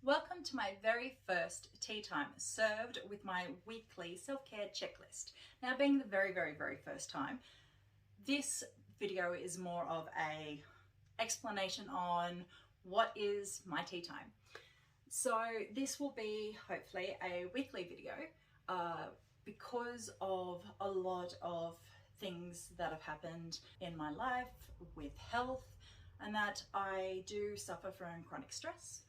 Welcome to my very first tea time, served with my weekly self-care checklist. Now, being the very first time, this video is more of a explanation on what is my tea time. So this will be hopefully a weekly video because of a lot of things that have happened in my life with health, and that I do suffer from chronic stress.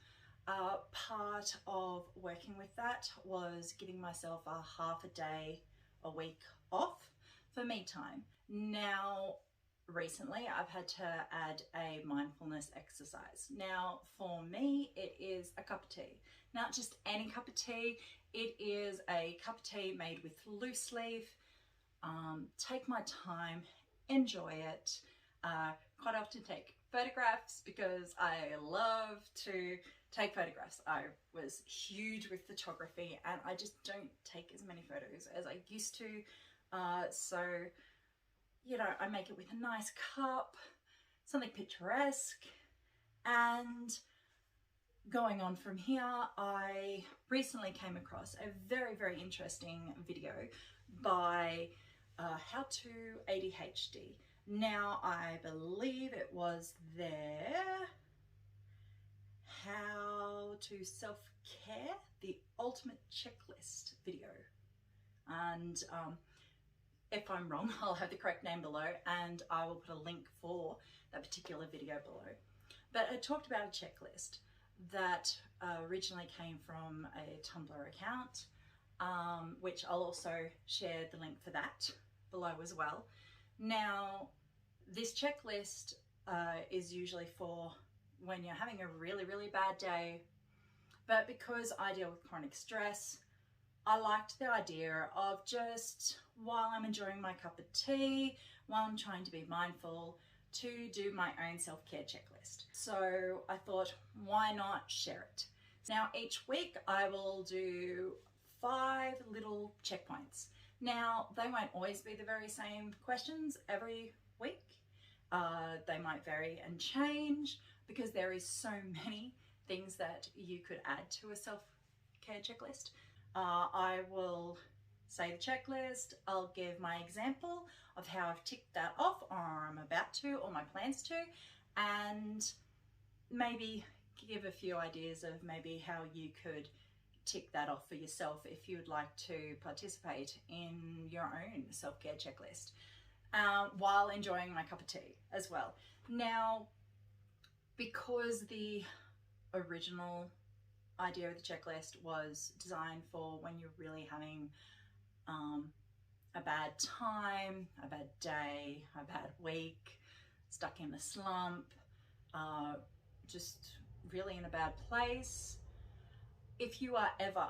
Part of working with that was giving myself a half a day a week off for me time. Now, recently I've had to add a mindfulness exercise. Now, for me, it is a cup of tea. Not just any cup of tea, it is a cup of tea made with loose leaf. Take my time, enjoy it. Quite often take photographs because I love to take photographs. I was huge with photography and I just don't take as many photos as I used to. So, you know, I make it with a nice cup, something picturesque. And going on from here, I recently came across a very interesting video by How to ADHD. Now, I believe it was their How to Self-Care, the Ultimate Checklist video. And if I'm wrong, I'll have the correct name below and I will put a link for that particular video below. But it talked about a checklist that originally came from a Tumblr account, which I'll also share the link for that below as well. Now, this checklist is usually for when you're having a really bad day, but because I deal with chronic stress, I liked the idea of just, while I'm enjoying my cup of tea, while I'm trying to be mindful, to do my own self-care checklist. So I thought, why not share it? Now, each week I will do 5 little checkpoints. Now, they won't always be the very same questions every week. They might vary and change because there is so many things that you could add to a self-care checklist. I will say the checklist, I'll give my example of how I've ticked that off, or I'm about to, or my plans to, and maybe give a few ideas of maybe how you could tick that off for yourself if you would like to participate in your own self-care checklist while enjoying my cup of tea as well. Now, because the original idea of the checklist was designed for when you're really having a bad time, a bad day, a bad week, stuck in a slump, just really in a bad place. If you are ever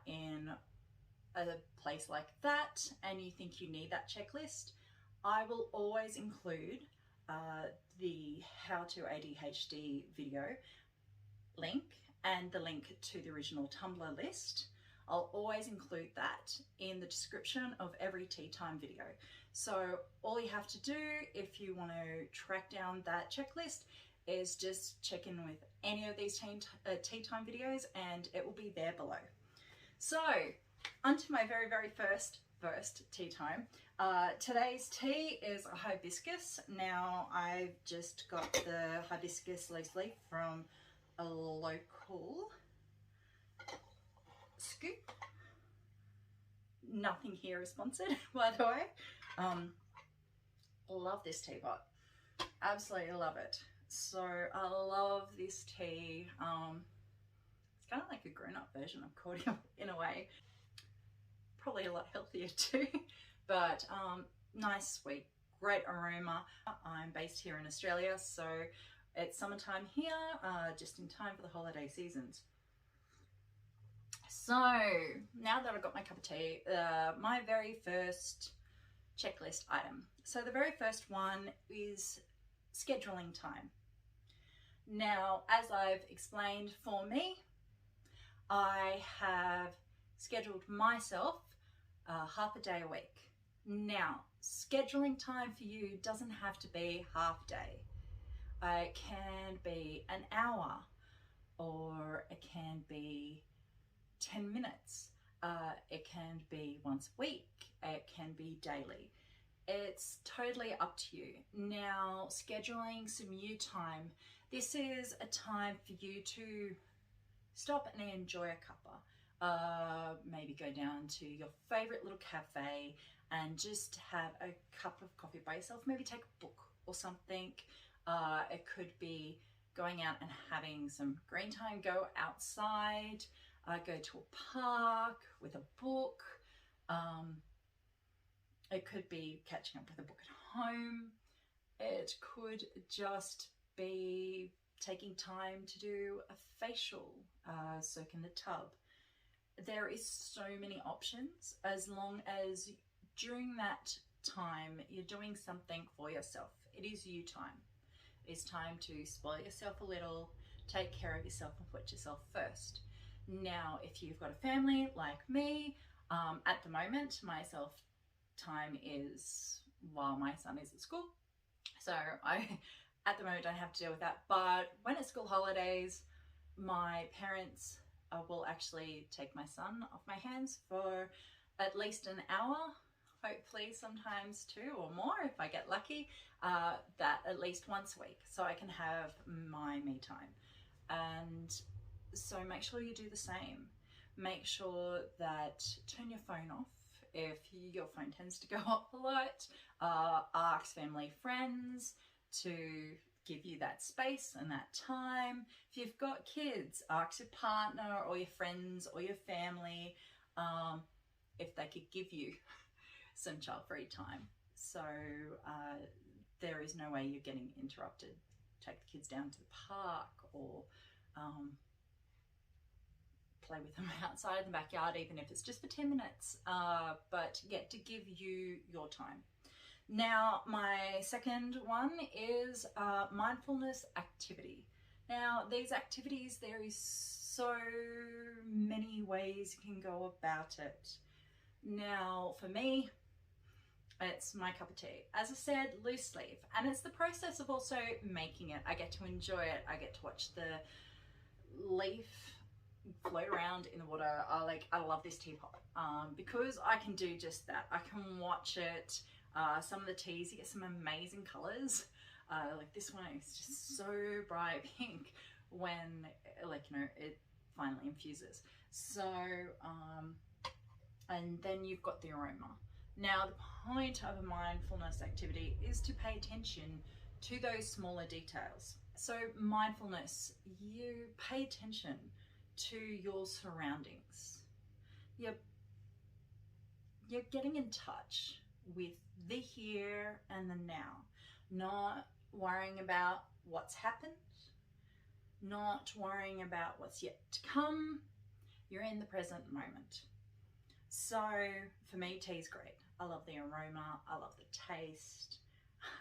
in a place like that and you think you need that checklist, I will always include the How to ADHD video link and the link to the original Tumblr list. I'll always include that in the description of every tea time video. So all you have to do if you want to track down that checklist is just check in with any of these tea time videos and it will be there below. So onto my very first first tea time. Today's tea is a hibiscus. Now I've just got the hibiscus loose leaf from a local scoop. Nothing here is sponsored, by the way. Love this teapot. Absolutely love it. So I love this tea. It's kind of like a grown-up version of cordial in a way. Probably a lot healthier too, but nice, sweet, great aroma. I'm based here in Australia, so it's summertime here, just in time for the holiday seasons. So now that I've got my cup of tea, my very first checklist item. So the very first one is scheduling time. Now, as I've explained, for me, I have scheduled myself half a day a week. Now, scheduling time for you doesn't have to be half day. It can be an hour, or it can be 10 minutes. It can be once a week. It can be daily. It's totally up to you. Now, scheduling some you time. This is a time for you to stop and enjoy a cuppa. Maybe go down to your favorite little cafe and just have a cup of coffee by yourself. Maybe take a book or something. It could be going out and having some green time, go outside, go to a park with a book. It could be catching up with a book at home. It could just be taking time to do a facial, soak in the tub. There is so many options, as long as during that time you're doing something for yourself. It is you time. It's time to spoil yourself a little, take care of yourself and put yourself first. Now, if you've got a family like me, at the moment, my self time is while my son is at school. So I, at the moment, don't have to deal with that. But when it's school holidays, my parents will actually take my son off my hands for at least an hour, hopefully sometimes 2 or more if I get lucky, that at least once a week, so I can have my me time. And so make sure you do the same. Make sure that turn your phone off if your phone tends to go off a lot. Ask family, friends to give you that space and that time. If you've got kids, ask your partner or your friends or your family if they could give you some child-free time. So there is no way you're getting interrupted. Take the kids down to the park, or play with them outside in the backyard, even if it's just for 10 minutes, but get to give you your time. Now, my second one is Mindfulness Activity. Now, these activities, there is so many ways you can go about it. Now, for me, it's my cup of tea. As I said, loose leaf, and it's the process of also making it. I get to enjoy it. I get to watch the leaf float around in the water. I love this teapot because I can do just that. I can watch it. Some of the teas, you get some amazing colors. Like this one is just so bright pink when, it finally infuses. So, and then you've got the aroma. Now, the point of a mindfulness activity is to pay attention to those smaller details. So mindfulness, you pay attention to your surroundings. You're getting in touch with the here and the now, not worrying about what's happened, not worrying about what's yet to come. You're in the present moment. So for me, tea's great. I love the aroma, I love the taste,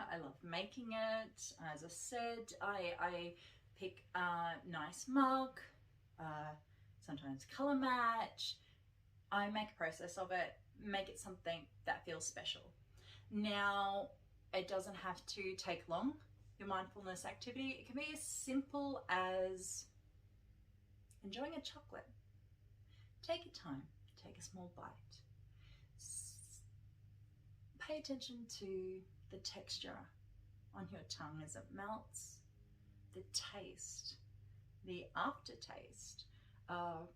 I love making it. As I said, I pick a nice mug, sometimes color match. I make a process of it, make it something that feels special. Now, it doesn't have to take long, your mindfulness activity. It can be as simple as enjoying a chocolate. Take your time, take a small bite. pay attention to the texture on your tongue as it melts, the taste, the aftertaste of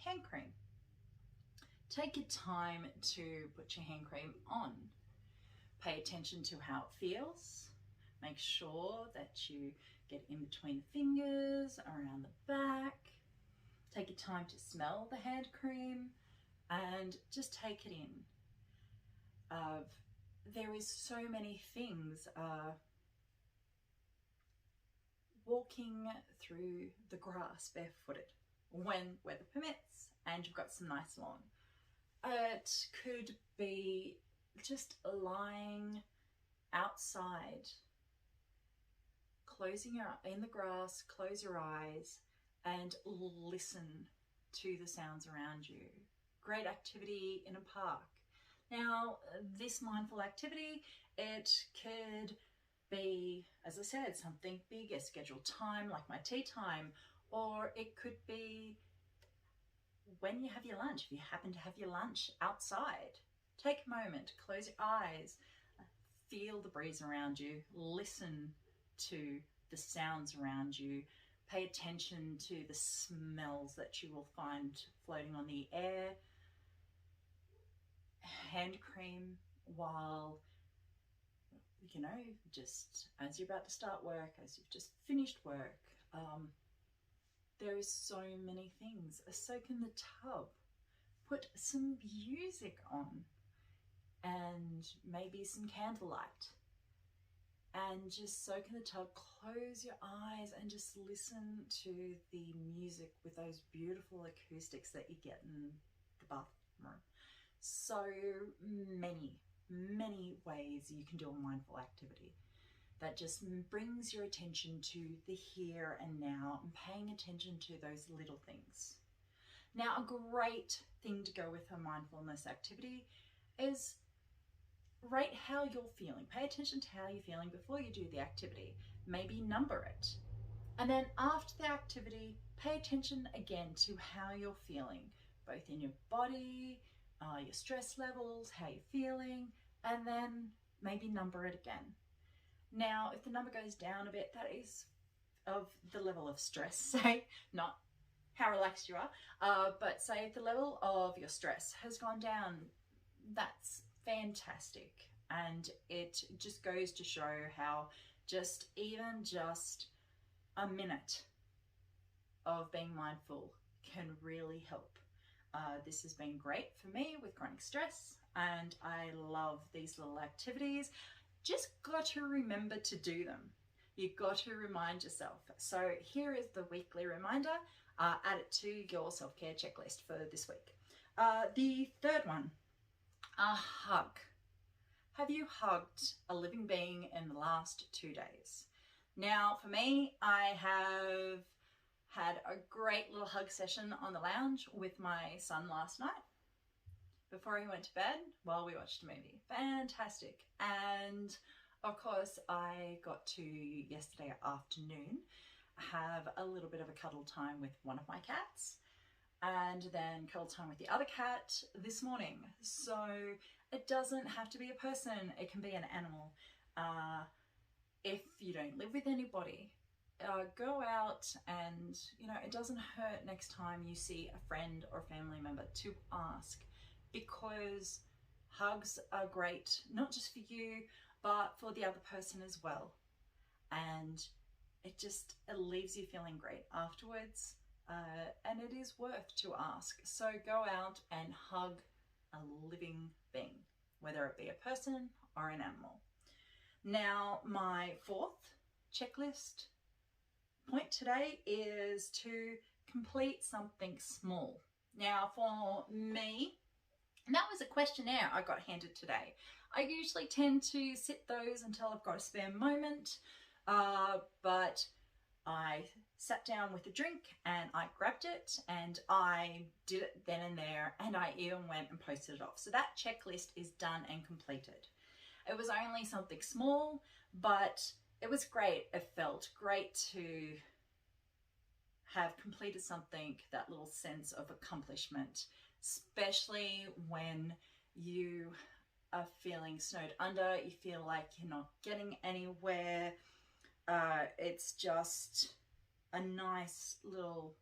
hand cream. Take your time to put your hand cream on. Pay attention to how it feels. Make sure that you get in between the fingers, around the back. Take your time to smell the hand cream and just take it in. There is so many things. Walking through the grass barefooted when weather permits and you've got some nice lawn. It could be just lying outside, in the grass, close your eyes and listen to the sounds around you. Great activity in a park. Now, this mindful activity, it could be, as I said, something big, a scheduled time like my tea time, or it could be when you have your lunch. If you happen to have your lunch outside, take a moment, close your eyes, feel the breeze around you, listen to the sounds around you, pay attention to the smells that you will find floating on the air. Hand cream while, you know, just as you're about to start work, as you've just finished work. There is so many things. Soak in the tub, put some music on and maybe some candlelight and just soak in the tub. Close your eyes and just listen to the music with those beautiful acoustics that you get in the bathroom. So many ways you can do a mindful activity that just brings your attention to the here and now and paying attention to those little things. Now, a great thing to go with a mindfulness activity is rate how you're feeling. Pay attention to how you're feeling before you do the activity. Maybe number it. And then after the activity, pay attention again to how you're feeling, both in your body, your stress levels, how you're feeling, and then maybe number it again. Now, if the number goes down a bit, that is of the level of stress, say, not how relaxed you are, but say if the level of your stress has gone down, that's fantastic. And it just goes to show how even just a minute of being mindful can really help. This has been great for me with chronic stress, and I love these little activities. Just got to remember to do them. You've got to remind yourself. So here is the weekly reminder. Add it to your self-care checklist for this week. The third one, a hug. Have you hugged a living being in the last 2 days? Now, for me, I have had a great little hug session on the lounge with my son last night before he went to bed while we watched a movie. Fantastic. And of course, I got to yesterday afternoon have a little bit of a cuddle time with one of my cats, and then cuddle time with the other cat this morning. So it doesn't have to be a person, it can be an animal. If you don't live with anybody, go out and, you know, it doesn't hurt next time you see a friend or family member to ask, because hugs are great, not just for you, but for the other person as well. And it leaves you feeling great afterwards. And it is worth to ask. So go out and hug a living being, whether it be a person or an animal. Now, my fourth checklist point today is to complete something small. Now, for me, that was a questionnaire I got handed today. I usually tend to sit those until I've got a spare moment, but I sat down with a drink and I grabbed it and I did it then and there, and I even went and posted it off. So that checklist is done and completed. It was only something small, but it was great. It felt great to have completed something, that little sense of accomplishment, especially when you are feeling snowed under, you feel like you're not getting anywhere, it's just a nice little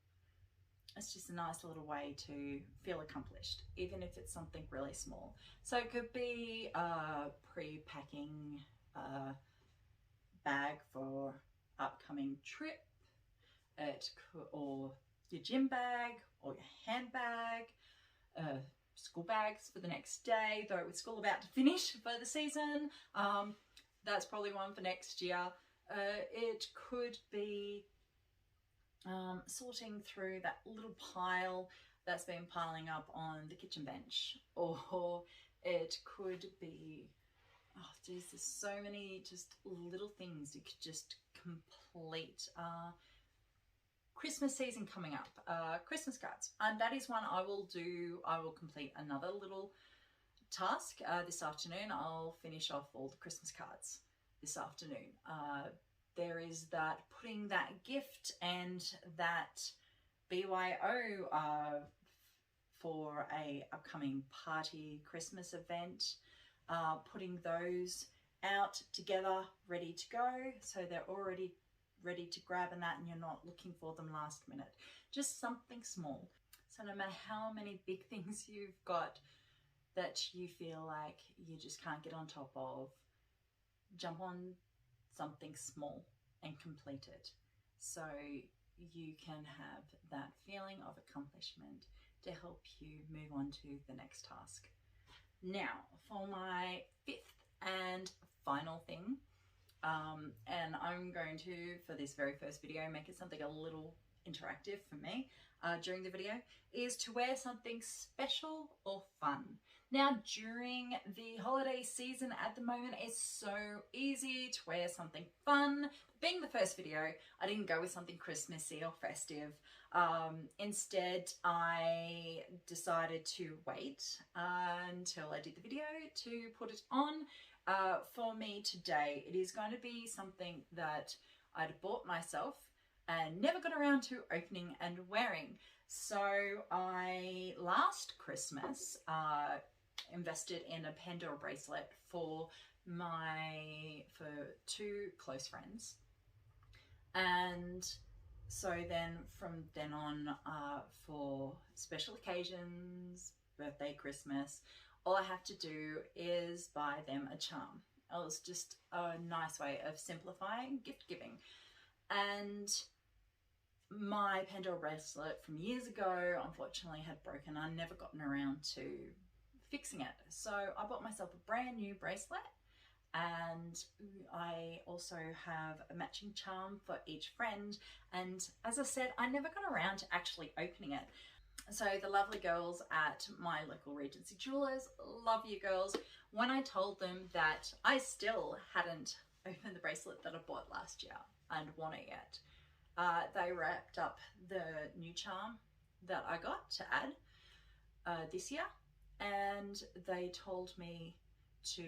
way to feel accomplished, even if it's something really small. So it could be pre-packing a bag for upcoming trip, or your gym bag or your handbag, school bags for the next day, though with school about to finish for the season, that's probably one for next year. It could be sorting through that little pile that's been piling up on the kitchen bench, or it could be, oh geez, there's so many just little things you could just complete. Christmas season coming up, Christmas cards, and that is one I will do. I will complete another little task this afternoon. I'll finish off all the Christmas cards this afternoon. There is that putting that gift and that BYO for a upcoming party Christmas event, putting those out together, ready to go, so they're already ready to grab and that, and you're not looking for them last minute. Just something small. So no matter how many big things you've got that you feel like you just can't get on top of, jump on something small and complete it, so you can have that feeling of accomplishment to help you move on to the next task. Now for my fifth and final thing, and I'm going to, for this very first video, make it something a little interactive for me during the video, is to wear something special or fun. Now during the holiday season at the moment, it's so easy to wear something fun. Being the first video, I didn't go with something Christmassy or festive. Instead, I decided to wait until I did the video to put it on. For me today, it is going to be something that I'd bought myself and never got around to opening and wearing. So I, last Christmas, invested in a Pandora bracelet for two close friends. And so then from then on, for special occasions, birthday, Christmas, all I have to do is buy them a charm. It was just a nice way of simplifying gift giving. And my Pandora bracelet from years ago, unfortunately, had broken. I'd never gotten around to fixing it. So I bought myself a brand new bracelet, and I also have a matching charm for each friend. And as I said, I never got around to actually opening it. So the lovely girls at my local Regency Jewelers, love you girls, when I told them that I still hadn't opened the bracelet that I bought last year and worn it yet, they wrapped up the new charm that I got to add this year, and they told me to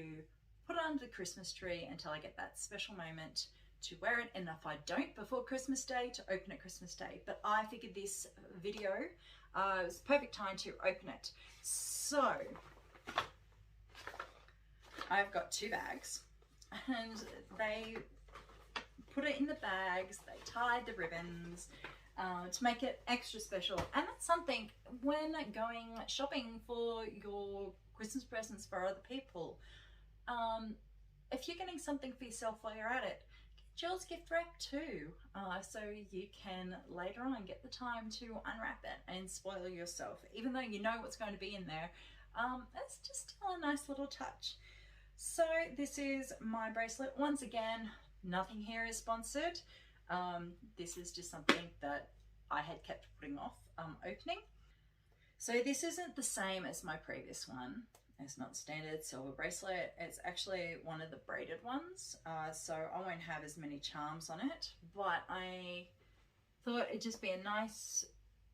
put it under the Christmas tree until I get that special moment to wear it, and if I don't before Christmas Day, to open it Christmas Day. But I figured this video was the perfect time to open it. So I've got two bags, and they put it in the bags, they tied the ribbons to make it extra special. And that's something when going shopping for your Christmas presents for other people, if you're getting something for yourself while you're at it, get yours gift wrapped too, so you can later on get the time to unwrap it and spoil yourself. Even though you know what's going to be in there, it's just still a nice little touch. So this is my bracelet. Once again, nothing here is sponsored. This is just something that I had kept putting off opening. So this isn't the same as my previous one. It's not standard silver bracelet. It's actually one of the braided ones. So I won't have as many charms on it, but I thought it'd just be a nice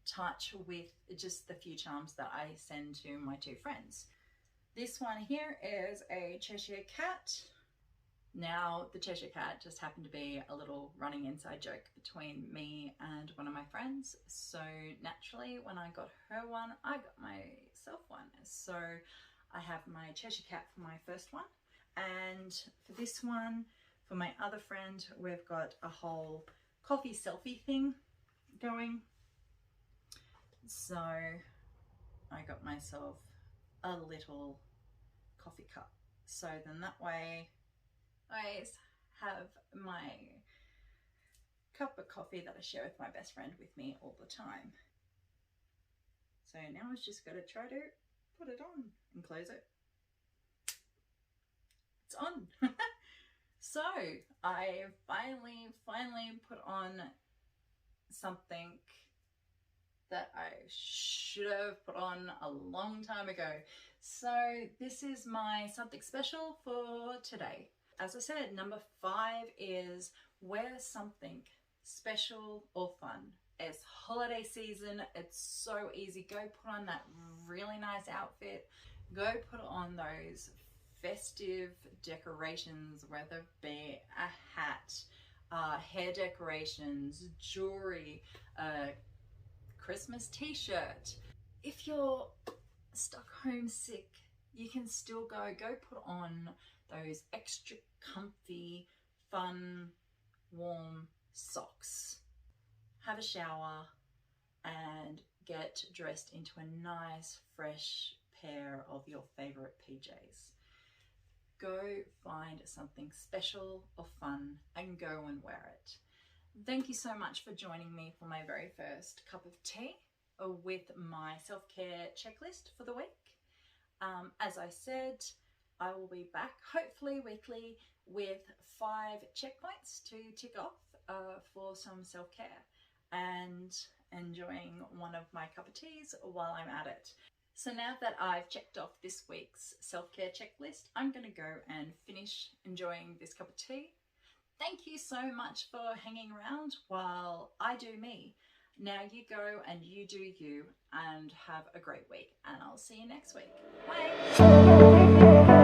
touch with just the few charms that I send to my two friends. This one here is a Cheshire Cat. Now, the Cheshire Cat just happened to be a little running inside joke between me and one of my friends. So naturally, when I got her one, I got myself one. So I have my Cheshire Cat for my first one, and for this one, for my other friend, we've got a whole coffee selfie thing going. So I got myself a little coffee cup, so then that way I have my cup of coffee that I share with my best friend with me all the time. So now I've just got to try to put it on and close it. It's on. So I finally put on something that I should have put on a long time ago. So this is my something special for today. As I said, number 5 is wear something special or fun. It's holiday season, it's so easy. Go put on that really nice outfit. Go put on those festive decorations, whether it be a hat, hair decorations, jewelry, Christmas t-shirt. If you're stuck homesick, you can still go put on those extra comfy, fun, warm socks. Have a shower and get dressed into a nice, fresh pair of your favorite PJs. Go find something special or fun and go and wear it. Thank you so much for joining me for my very first cup of tea with my self-care checklist for the week. As I said, I will be back hopefully weekly with 5 checkpoints to tick off for some self-care and enjoying one of my cup of teas while I'm at it. So now that I've checked off this week's self-care checklist, I'm going to go and finish enjoying this cup of tea. Thank you so much for hanging around while I do me. Now you go and you do you, and have a great week, and I'll see you next week. Bye!